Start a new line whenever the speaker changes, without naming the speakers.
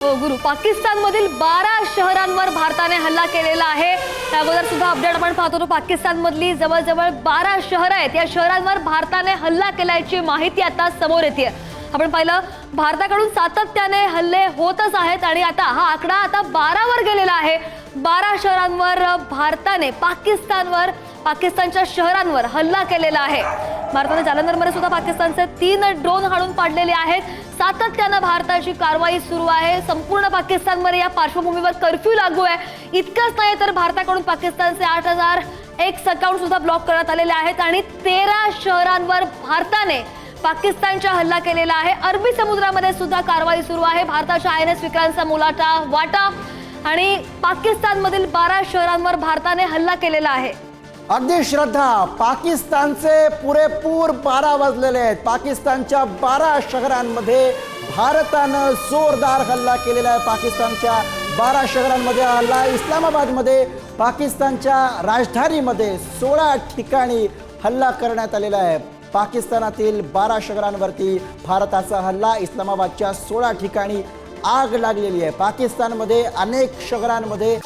हो गुरु, पाकिस्तानमधील 12 शहरांवर भारताने हल्ला केलेला आहे। त्याअगोदर सुद्धा अपडेट आपण पाहतो तो पाकिस्तानमधली जवळजवळ 12 शहरं आहेत। या शहरांवर भारताने हल्ला केल्याची माहिती आता समोर येते। आपण पाहिलं भारताकडून सातत्याने हल्ले होतच आहेत आणि आता हा आकडा आता 12 वर गेलेला आहे। 12 शहरांवर भारताने पाकिस्तानच्या शहरांवर हल्ला केलेला आहे। भारताने जालंधरमध्ये सुद्धा पाकिस्तानचे 3 ड्रोन हाणून पाडलेले आहेत। सातत्याने भारताची कारवाई सुरू आहे। संपूर्ण पाकिस्तानमध्ये या पार्श्वभूमीवर कर्फ्यू लागू आहे। इतकंच नाही तर भारताकडून पाकिस्तानचे 8000 एक्स अकाउंट सुद्धा ब्लॉक करण्यात आलेले आहेत आणि 13 शहरांवर भारताने पाकिस्तानचा हल्ला केलेला आहे। अरबी समुद्रामध्ये सुद्धा कारवाई सुरू आहे। भारताच्या INS विक्रांतचा मोलाटा वाटा आणि पाकिस्तानमधील 12 शहरांवर भारताने हल्ला केलेला आहे।
अगदी श्रद्धा, पाकिस्तानचे पुरेपूर 12 वाजलेले आहेत। पाकिस्तानच्या 12 शहरांमध्ये भारतानं जोरदार हल्ला केलेला आहे। पाकिस्तानच्या 12 शहरांमध्ये हल्ला, इस्लामाबादमध्ये पाकिस्तानच्या राजधानीमध्ये 16 ठिकाणी हल्ला करण्यात आलेला आहे। पाकिस्तानातील 12 शहरांवरती भारताचा हल्ला, इस्लामाबादच्या 16 ठिकाणी आग लागलेली आहे। पाकिस्तानमध्ये अनेक शहरांमध्ये